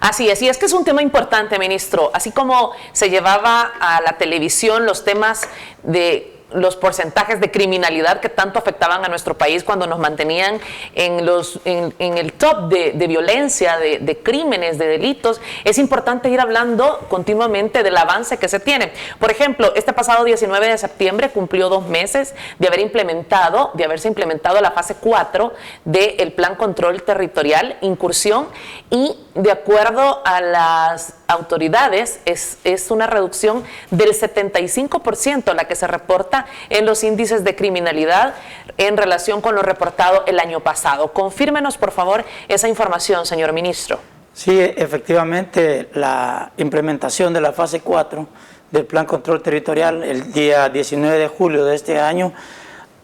Así es, y es que es un tema importante, ministro. Así como se llevaba a la televisión los temas de los porcentajes de criminalidad que tanto afectaban a nuestro país cuando nos mantenían en el top de violencia, de crímenes, de delitos, es importante ir hablando continuamente del avance que se tiene. Por ejemplo, este pasado 19 de septiembre cumplió 2 meses de haberse implementado la fase 4 del Plan Control Territorial, incursión, y de acuerdo a las autoridades es una reducción del 75% la que se reporta en los índices de criminalidad en relación con lo reportado el año pasado. Confírmenos, por favor, esa información, señor ministro. Sí, efectivamente, la implementación de la fase 4 del Plan Control Territorial el día 19 de julio de este año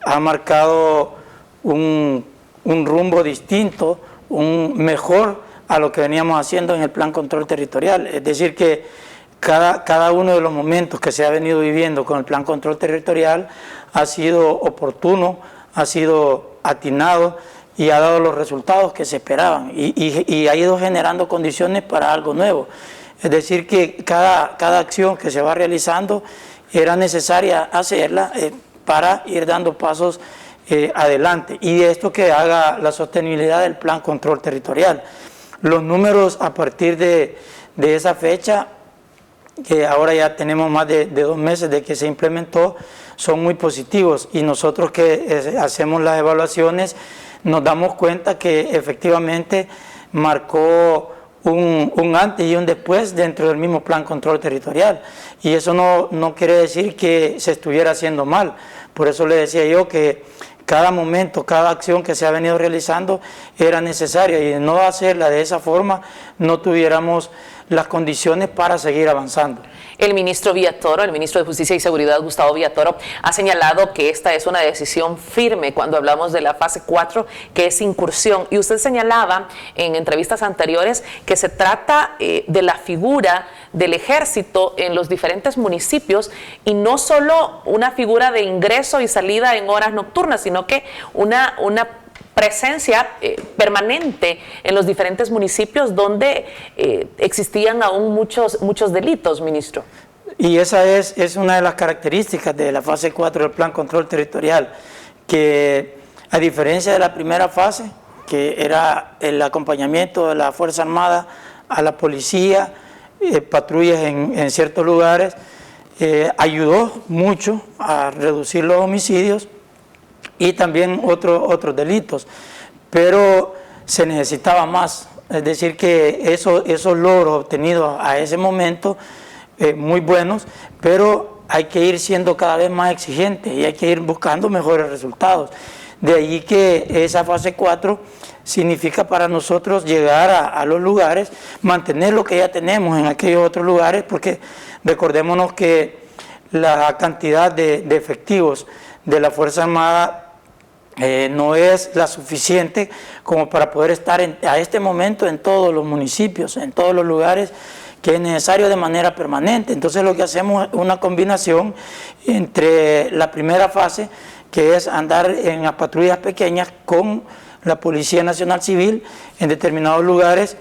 ha marcado un rumbo distinto, un mejor a lo que veníamos haciendo en el Plan Control Territorial. Es decir, que cada uno de los momentos que se ha venido viviendo con el Plan Control Territorial ha sido oportuno, ha sido atinado y ha dado los resultados que se esperaban y ha ido generando condiciones para algo nuevo. Es decir, que cada acción que se va realizando era necesaria hacerla para ir dando pasos adelante, y esto que haga la sostenibilidad del Plan Control Territorial. Los números a partir de esa fecha, que ahora ya tenemos más de 2 meses de que se implementó, son muy positivos, y nosotros que hacemos las evaluaciones nos damos cuenta que efectivamente marcó un antes y un después dentro del mismo Plan Control Territorial, y eso no quiere decir que se estuviera haciendo mal. Por eso le decía yo que cada momento, cada acción que se ha venido realizando era necesaria, y de no hacerla de esa forma no tuviéramos las condiciones para seguir avanzando. El ministro Villatoro, el ministro de Justicia y Seguridad, Gustavo Villatoro, ha señalado que esta es una decisión firme cuando hablamos de la fase 4, que es incursión. Y usted señalaba en entrevistas anteriores que se trata de la figura del ejército en los diferentes municipios, y no solo una figura de ingreso y salida en horas nocturnas, sino que una presencia permanente en los diferentes municipios donde existían aún muchos delitos, ministro. Y esa es una de las características de la fase 4 del Plan Control Territorial, que a diferencia de la primera fase, que era el acompañamiento de la Fuerza Armada a la policía, patrullas en ciertos lugares, ayudó mucho a reducir los homicidios y también otros delitos, pero se necesitaba más. Es decir, que esos logros obtenidos a ese momento, muy buenos, pero hay que ir siendo cada vez más exigentes y hay que ir buscando mejores resultados. De ahí que esa fase 4 significa para nosotros llegar a los lugares, mantener lo que ya tenemos en aquellos otros lugares, porque recordémonos que la cantidad de efectivos de la Fuerza Armada no es la suficiente como para poder estar a este momento en todos los municipios, en todos los lugares que es necesario de manera permanente. Entonces lo que hacemos es una combinación entre la primera fase, que es andar en las patrullas pequeñas con la Policía Nacional Civil en determinados lugares,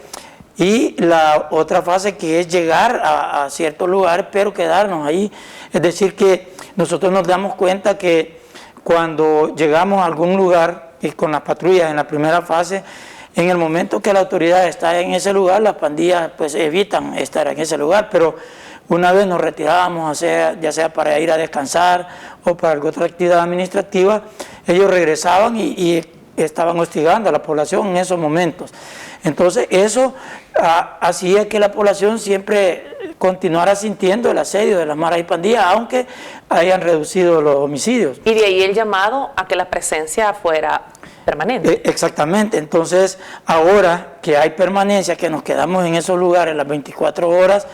y la otra fase, que es llegar a ciertos lugares pero quedarnos ahí. Es decir, que nosotros nos damos cuenta que cuando llegamos a algún lugar y con las patrullas en la primera fase, en el momento que la autoridad está en ese lugar, las pandillas pues evitan estar en ese lugar, pero una vez nos retirábamos, ya sea para ir a descansar o para alguna otra actividad administrativa, ellos regresaban y estaban hostigando a la población en esos momentos. Entonces eso hacía que la población siempre continuara sintiendo el asedio de las maras y pandillas, aunque hayan reducido los homicidios. Y de ahí el llamado a que la presencia fuera permanente. Exactamente. Entonces ahora que hay permanencia, que nos quedamos en esos lugares las 24 horas,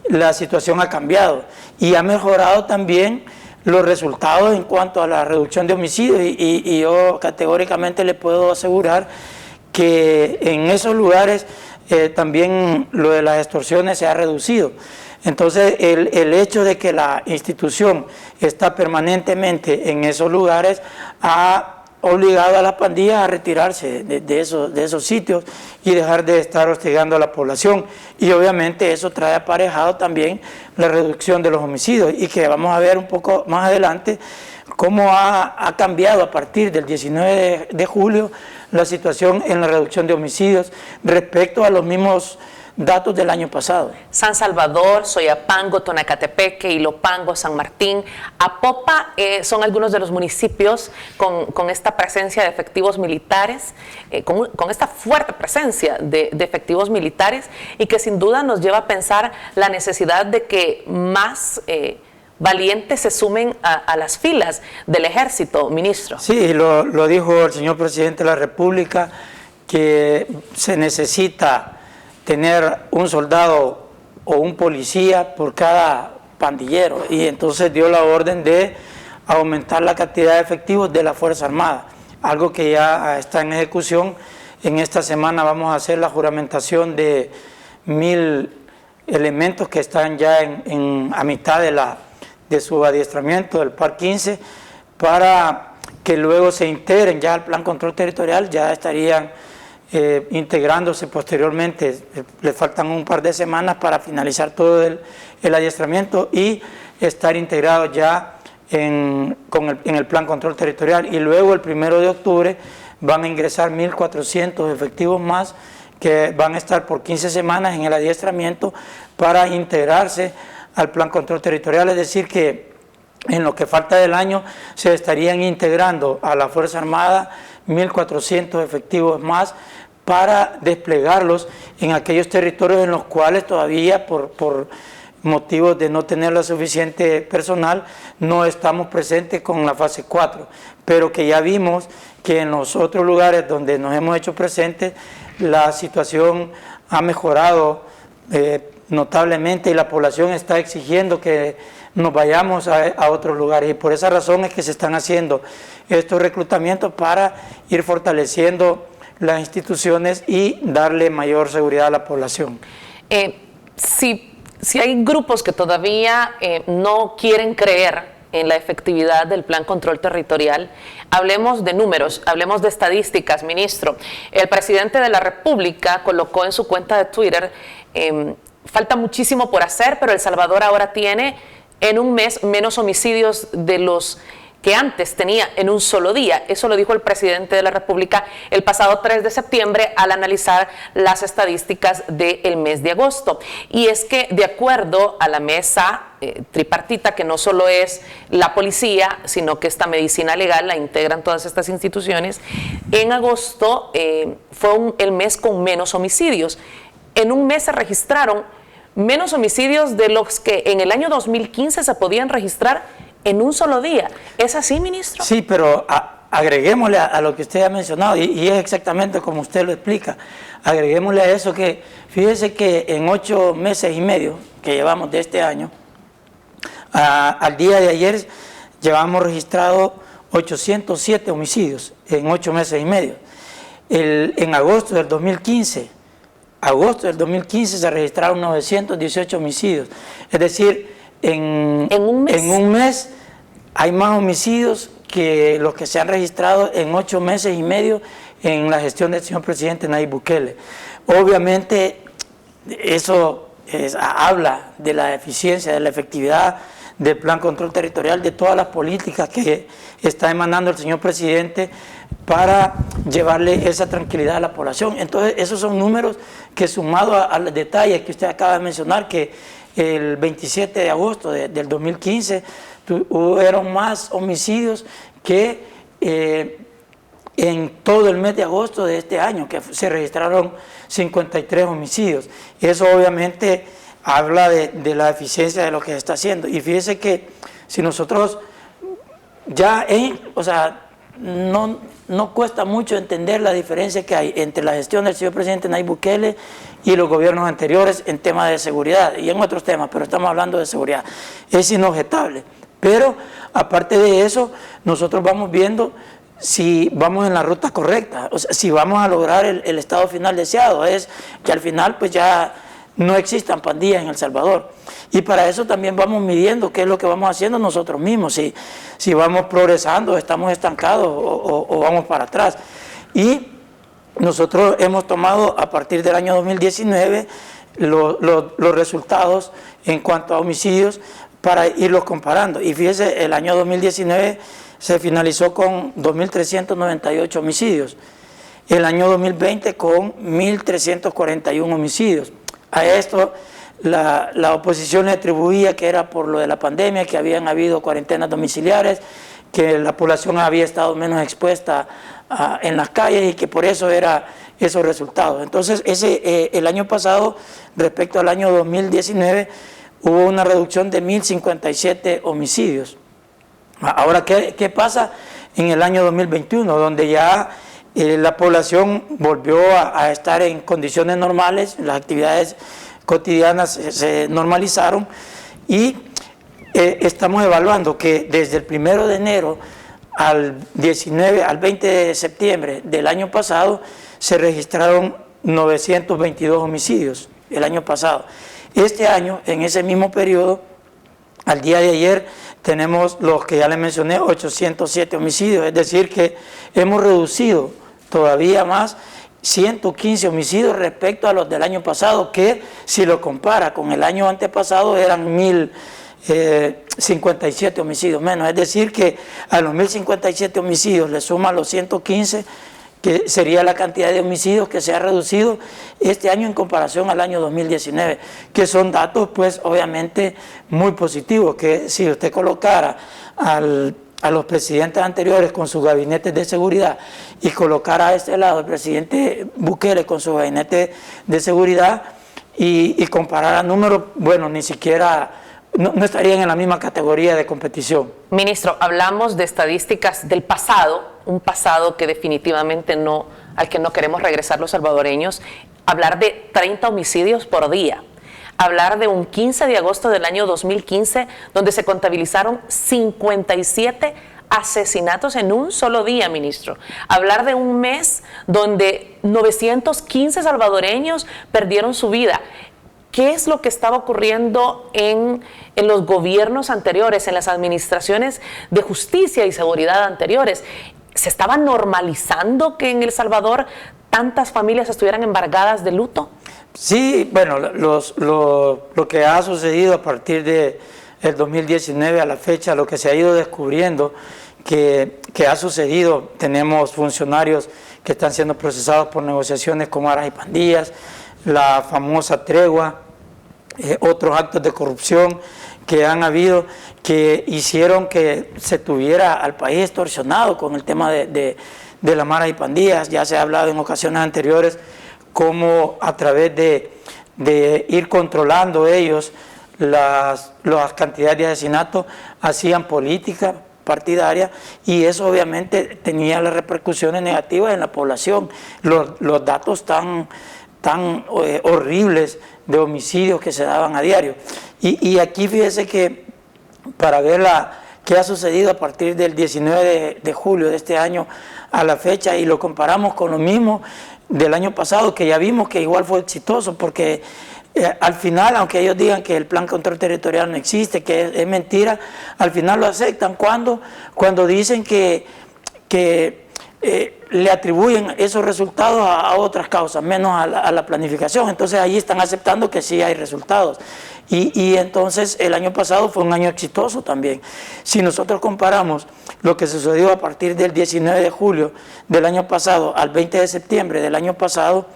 la situación ha cambiado y ha mejorado también los resultados en cuanto a la reducción de homicidios, y yo categóricamente le puedo asegurar que en esos lugares también lo de las extorsiones se ha reducido. Entonces el hecho de que la institución está permanentemente en esos lugares ha obligado a las pandillas a retirarse de esos sitios y dejar de estar hostigando a la población. Y obviamente eso trae aparejado también la reducción de los homicidios, y que vamos a ver un poco más adelante cómo ha cambiado a partir del 19 de julio la situación en la reducción de homicidios respecto a los mismos datos del año pasado. San Salvador, Soyapango, Tonacatepeque, Ilopango, San Martín, Apopa son algunos de los municipios con esta presencia de efectivos militares, con esta fuerte presencia de efectivos militares, y que sin duda nos lleva a pensar la necesidad de que más valientes se sumen a las filas del ejército, ministro. Sí, lo dijo el señor presidente de la República, que se necesita tener un soldado o un policía por cada pandillero, y entonces dio la orden de aumentar la cantidad de efectivos de la Fuerza Armada, algo que ya está en ejecución. En esta semana vamos a hacer la juramentación de 1000 elementos que están ya a mitad de su adiestramiento del PAR 15, para que luego se integren ya al Plan Control Territorial. Ya estarían integrándose posteriormente. Le faltan un par de semanas para finalizar todo el adiestramiento y estar integrados ya en el Plan Control Territorial. Y luego el 1 de octubre van a ingresar 1.400 efectivos más, que van a estar por 15 semanas en el adiestramiento para integrarse al Plan Control Territorial. Es decir, que en lo que falta del año se estarían integrando a la Fuerza Armada 1.400 efectivos más, para desplegarlos en aquellos territorios en los cuales todavía por motivos de no tener la suficiente personal no estamos presentes con la fase 4, pero que ya vimos que en los otros lugares donde nos hemos hecho presentes la situación ha mejorado notablemente, y la población está exigiendo que nos vayamos a otros lugares, y por esa razón es que se están haciendo estos reclutamientos para ir fortaleciendo las instituciones y darle mayor seguridad a la población. Si hay grupos que todavía no quieren creer en la efectividad del Plan Control Territorial, hablemos de números, hablemos de estadísticas, ministro. El presidente de la República colocó en su cuenta de Twitter, falta muchísimo por hacer, pero El Salvador ahora tiene en un mes menos homicidios de los que antes tenía en un solo día. Eso lo dijo el presidente de la República el pasado 3 de septiembre al analizar las estadísticas del mes de agosto. Y es que, de acuerdo a la mesa tripartita, que no solo es la policía, sino que esta medicina legal la integran todas estas instituciones, en agosto fue el mes con menos homicidios. En un mes se registraron menos homicidios de los que en el año 2015 se podían registrar en un solo día. ¿Es así, ministro? Sí, pero agreguémosle a lo que usted ha mencionado, y es exactamente como usted lo explica. Agreguémosle a eso que, fíjese que en 8 meses y medio que llevamos de este año, al día de ayer llevamos registrado 807 homicidios en 8 meses y medio. En agosto del 2015 se registraron 918 homicidios. Es decir, en un mes hay más homicidios que los que se han registrado en 8 meses y medio en la gestión del señor presidente Nayib Bukele. Obviamente eso habla de la eficiencia, de la efectividad del Plan Control Territorial, de todas las políticas que está emanando el señor presidente para llevarle esa tranquilidad a la población. Entonces, esos son números que, sumado al detalle que usted acaba de mencionar, que el 27 de agosto del 2015 hubieron más homicidios que en todo el mes de agosto de este año, que se registraron 53 homicidios. Eso obviamente habla de la eficiencia de lo que se está haciendo. Y fíjese que si nosotros no cuesta mucho entender la diferencia que hay entre la gestión del señor presidente Nayib Bukele y los gobiernos anteriores en temas de seguridad y en otros temas, pero estamos hablando de seguridad. Es inobjetable. Pero aparte de eso, nosotros vamos viendo si vamos en la ruta correcta, o sea, si vamos a lograr el estado final deseado. Es que al final pues ya no existan pandillas en El Salvador. Y para eso también vamos midiendo qué es lo que vamos haciendo nosotros mismos, si vamos progresando, estamos estancados o vamos para atrás. Y nosotros hemos tomado a partir del año 2019 los resultados en cuanto a homicidios para irlos comparando. Y fíjese, el año 2019 se finalizó con 2.398 homicidios. El año 2020 con 1.341 homicidios. A esto la oposición le atribuía que era por lo de la pandemia, que habían habido cuarentenas domiciliares, que la población había estado menos expuesta en las calles y que por eso era esos resultados. Entonces, el año pasado, respecto al año 2019, hubo una reducción de 1.057 homicidios. Ahora, ¿qué pasa en el año 2021? Donde ya la población volvió a estar en condiciones normales, las actividades cotidianas se normalizaron y estamos evaluando que desde el 1 de enero al 20 de septiembre del año pasado se registraron 922 homicidios el año pasado. Este año, en ese mismo periodo, al día de ayer, tenemos los que ya les mencioné, 807 homicidios, es decir que hemos reducido todavía más 115 homicidios respecto a los del año pasado, que si lo compara con el año antepasado eran 1.057 homicidios menos. Es decir que a los 1.057 homicidios le suman los 115, que sería la cantidad de homicidios que se ha reducido este año en comparación al año 2019, que son datos pues obviamente muy positivos, que si usted colocara a los presidentes anteriores con sus gabinetes de seguridad y colocara a este lado el presidente Bukele con su gabinete de seguridad y comparara números, bueno, ni siquiera no estarían en la misma categoría de competición. Ministro, hablamos de estadísticas del pasado, un pasado que definitivamente al que no queremos regresar los salvadoreños. Hablar de 30 homicidios por día. Hablar de un 15 de agosto del año 2015, donde se contabilizaron 57 asesinatos en un solo día, ministro. Hablar de un mes donde 915 salvadoreños perdieron su vida. ¿Qué es lo que estaba ocurriendo en los gobiernos anteriores, en las administraciones de justicia y seguridad anteriores? ¿Se estaba normalizando que en El Salvador tantas familias estuvieran embargadas de luto? Sí, bueno, lo que ha sucedido a partir del 2019 a la fecha, lo que se ha ido descubriendo que ha sucedido, tenemos funcionarios que están siendo procesados por negociaciones con maras y pandillas, la famosa tregua, otros actos de corrupción que han habido, que hicieron que se tuviera al país extorsionado con el tema de la mara y pandillas. Ya se ha hablado en ocasiones anteriores cómo a través de ir controlando ellos las cantidades de asesinatos, hacían política partidaria y eso obviamente tenía las repercusiones negativas en la población. Los datos tan horribles de homicidios que se daban a diario. Y aquí fíjese que para ver qué ha sucedido a partir del 19 de julio de este año a la fecha y lo comparamos con lo mismo del año pasado, que ya vimos que igual fue exitoso, porque al final, aunque ellos digan que el plan control territorial no existe, que es mentira, al final lo aceptan cuando dicen que le atribuyen esos resultados a otras causas, menos a la planificación. Entonces ahí están aceptando que sí hay resultados. Y entonces el año pasado fue un año exitoso también. Si nosotros comparamos lo que sucedió a partir del 19 de julio del año pasado al 20 de septiembre del año pasado,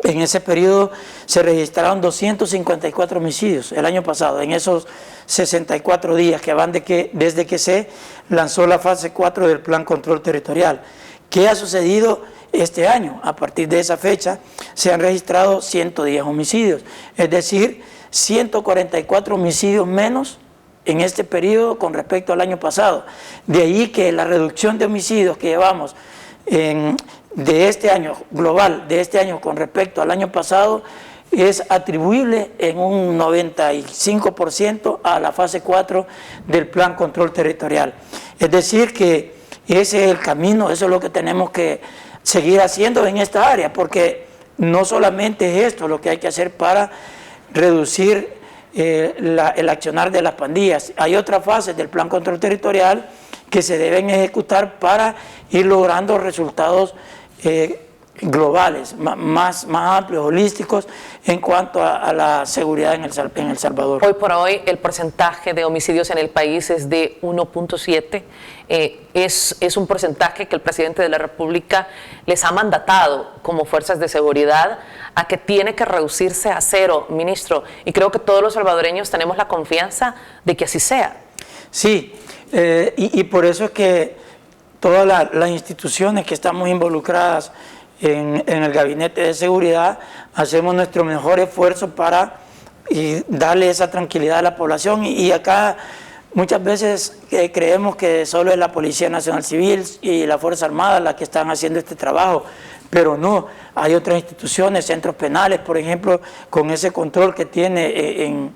en ese periodo se registraron 254 homicidios el año pasado, en esos 64 días que van desde que se lanzó la fase 4 del Plan Control Territorial. ¿Qué ha sucedido este año? A partir de esa fecha se han registrado 110 homicidios, es decir, 144 homicidios menos en este periodo con respecto al año pasado. De ahí que la reducción de homicidios que llevamos de este año, global, de este año con respecto al año pasado, es atribuible en un 95% a la fase 4 del Plan Control Territorial. Es decir que ese es el camino, eso es lo que tenemos que seguir haciendo en esta área, porque no solamente es esto lo que hay que hacer para reducir el accionar de las pandillas. Hay otras fases del Plan Control Territorial que se deben ejecutar para ir logrando resultados globales, más amplios, holísticos, en cuanto a la seguridad en El Salvador. Hoy por hoy el porcentaje de homicidios en el país es de 1.7. Es un porcentaje que el presidente de la República les ha mandatado como fuerzas de seguridad a que tiene que reducirse a 0, ministro. Y creo que todos los salvadoreños tenemos la confianza de que así sea. Sí, y por eso es que todas las instituciones que estamos involucradas en el Gabinete de Seguridad hacemos nuestro mejor esfuerzo para darle esa tranquilidad a la población. Y acá muchas veces creemos que solo es la Policía Nacional Civil y la Fuerza Armada las que están haciendo este trabajo, pero no, hay otras instituciones, centros penales, por ejemplo, con ese control que tiene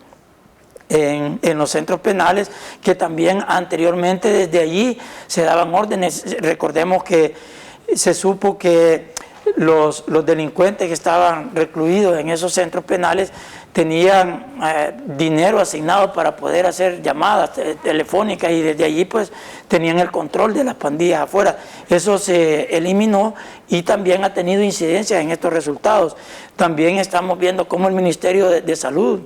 en los centros penales, que también anteriormente desde allí se daban órdenes. Recordemos que se supo que los delincuentes que estaban recluidos en esos centros penales tenían dinero asignado para poder hacer llamadas telefónicas, y desde allí pues tenían el control de las pandillas afuera. Eso se eliminó y también ha tenido incidencias en estos resultados. También estamos viendo cómo el Ministerio de Salud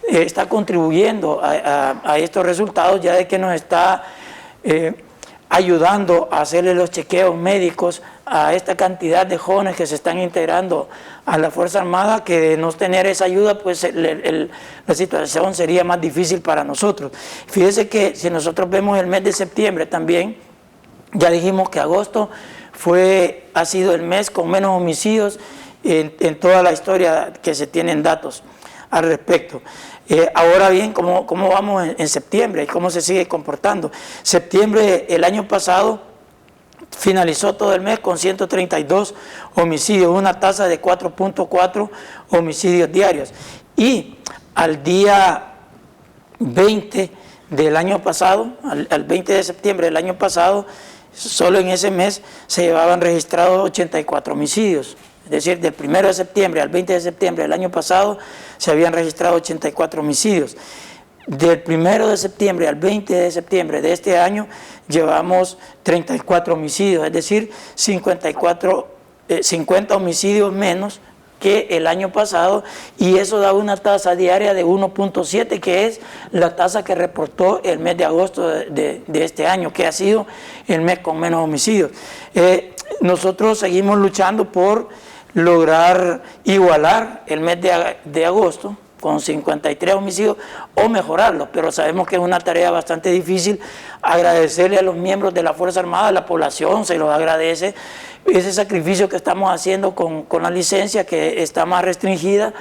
está contribuyendo a estos resultados, ya de que nos está ayudando a hacerle los chequeos médicos a esta cantidad de jóvenes que se están integrando a la Fuerza Armada, que de no tener esa ayuda, pues la situación sería más difícil para nosotros. Fíjese que si nosotros vemos el mes de septiembre también, ya dijimos que agosto ha sido el mes con menos homicidios en toda la historia que se tienen datos al respecto. Ahora bien, ¿cómo vamos en septiembre y cómo se sigue comportando? Septiembre, el año pasado, finalizó todo el mes con 132 homicidios, una tasa de 4.4 homicidios diarios. Y al día 20 del año pasado, al 20 de septiembre del año pasado, solo en ese mes se llevaban registrados 84 homicidios. Es decir, del 1 de septiembre al 20 de septiembre del año pasado se habían registrado 84 homicidios. Del 1 de septiembre al 20 de septiembre de este año llevamos 34 homicidios, es decir, 50 homicidios menos que el año pasado, y eso da una tasa diaria de 1.7, que es la tasa que reportó el mes de agosto de este año, que ha sido el mes con menos homicidios. Nosotros seguimos luchando por lograr igualar el mes de agosto con 53 homicidios o mejorarlos, pero sabemos que es una tarea bastante difícil. Agradecerle a los miembros de la Fuerza Armada, a la población se los agradece ese sacrificio que estamos haciendo con la licencia, que está más restringida,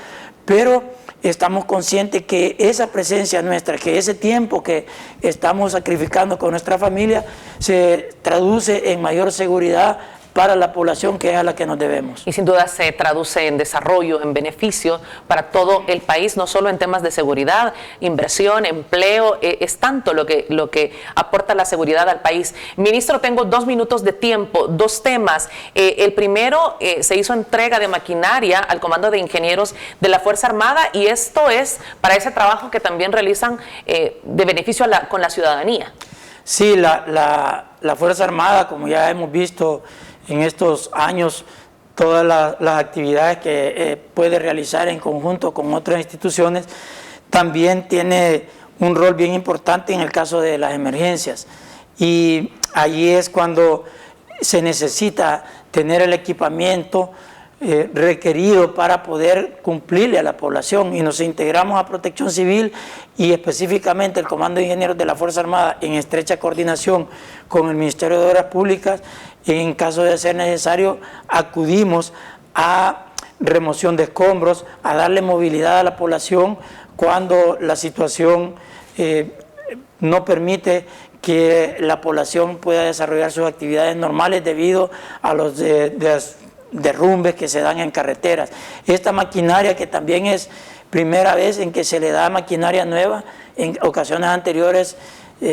pero estamos conscientes que esa presencia nuestra, que ese tiempo que estamos sacrificando con nuestra familia se traduce en mayor seguridad para la población, que es a la que nos debemos. Y sin duda se traduce en desarrollo, en beneficio para todo el país, no solo en temas de seguridad, inversión, empleo, es tanto lo que aporta la seguridad al país. Ministro, tengo 2 minutos de tiempo, 2 temas. El primero, se hizo entrega de maquinaria al Comando de Ingenieros de la Fuerza Armada, y esto es para ese trabajo que también realizan de beneficio con la ciudadanía. Sí, la Fuerza Armada, como ya hemos visto en estos años, todas las actividades que puede realizar en conjunto con otras instituciones, también tiene un rol bien importante en el caso de las emergencias. Y allí es cuando se necesita tener el equipamiento requerido para poder cumplirle a la población, y nos integramos a Protección Civil y específicamente el Comando de Ingenieros de la Fuerza Armada, en estrecha coordinación con el Ministerio de Obras Públicas. En caso de ser necesario, acudimos a remoción de escombros, a darle movilidad a la población cuando la situación no permite que la población pueda desarrollar sus actividades normales debido a los derrumbes que se dan en carreteras. Esta maquinaria, que también es primera vez en que se le da maquinaria nueva, en ocasiones anteriores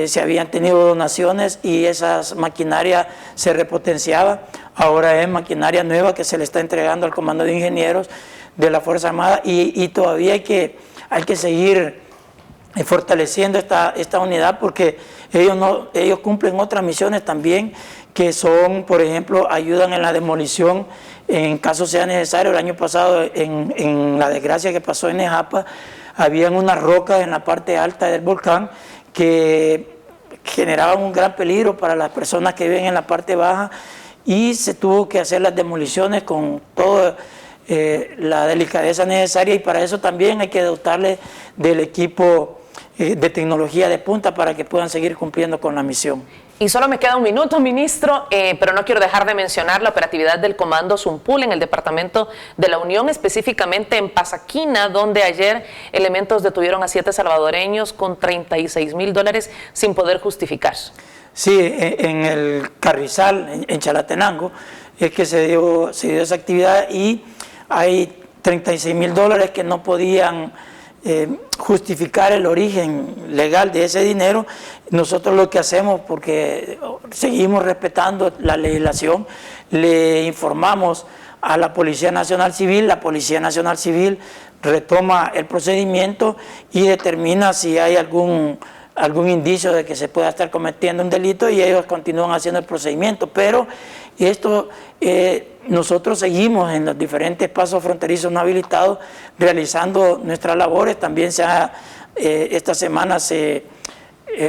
se habían tenido donaciones y esas maquinarias se repotenciaba. Ahora es maquinaria nueva que se le está entregando al Comando de Ingenieros, de la Fuerza Armada y todavía hay que seguir fortaleciendo esta unidad porque ellos cumplen otras misiones también que son, por ejemplo, ayudan en la demolición en caso sea necesario. El año pasado, en la desgracia que pasó en Nejapa, habían unas rocas en la parte alta del volcán que generaban un gran peligro para las personas que viven en la parte baja y se tuvo que hacer las demoliciones con toda la delicadeza necesaria y para eso también hay que dotarle del equipo de tecnología de punta para que puedan seguir cumpliendo con la misión. Y solo me queda un minuto, ministro, pero no quiero dejar de mencionar la operatividad del Comando Zumpul en el departamento de la Unión, específicamente en Pasaquina, donde ayer elementos detuvieron a 7 salvadoreños con $36,000 sin poder justificar. Sí, en el Carrizal, en Chalatenango, es que se dio esa actividad y hay $36,000 que no podían justificar el origen legal de ese dinero. Nosotros lo que hacemos, porque seguimos respetando la legislación, le informamos a la Policía Nacional Civil, la Policía Nacional Civil retoma el procedimiento y determina si hay algún indicio de que se pueda estar cometiendo un delito y ellos continúan haciendo el procedimiento, pero esto nosotros seguimos en los diferentes pasos fronterizos no habilitados realizando nuestras labores. También esta semana se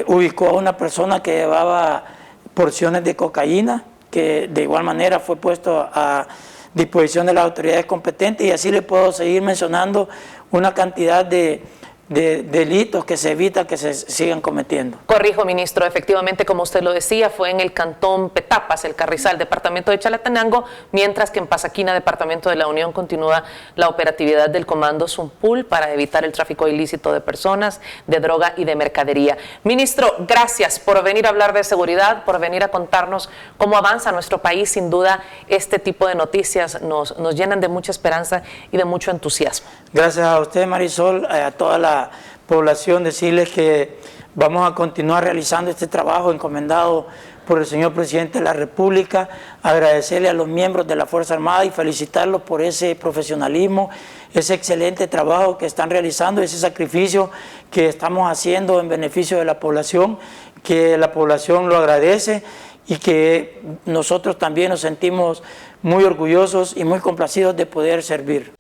ubicó a una persona que llevaba porciones de cocaína, que de igual manera fue puesto a disposición de las autoridades competentes y así le puedo seguir mencionando una cantidad de delitos que se evita que se sigan cometiendo. Corrijo, ministro, efectivamente, como usted lo decía, fue en el cantón Petapas, el Carrizal, departamento de Chalatenango, mientras que en Pasaquina, departamento de la Unión, continúa la operatividad del Comando Zumpul para evitar el tráfico ilícito de personas, de droga y de mercadería. Ministro, gracias por venir a hablar de seguridad, por venir a contarnos cómo avanza nuestro país. Sin duda, este tipo de noticias nos llenan de mucha esperanza y de mucho entusiasmo. Gracias a usted, Marisol, a toda la población, decirles que vamos a continuar realizando este trabajo encomendado por el señor presidente de la República, agradecerle a los miembros de la Fuerza Armada y felicitarlos por ese profesionalismo, ese excelente trabajo que están realizando, ese sacrificio que estamos haciendo en beneficio de la población, que la población lo agradece y que nosotros también nos sentimos muy orgullosos y muy complacidos de poder servir.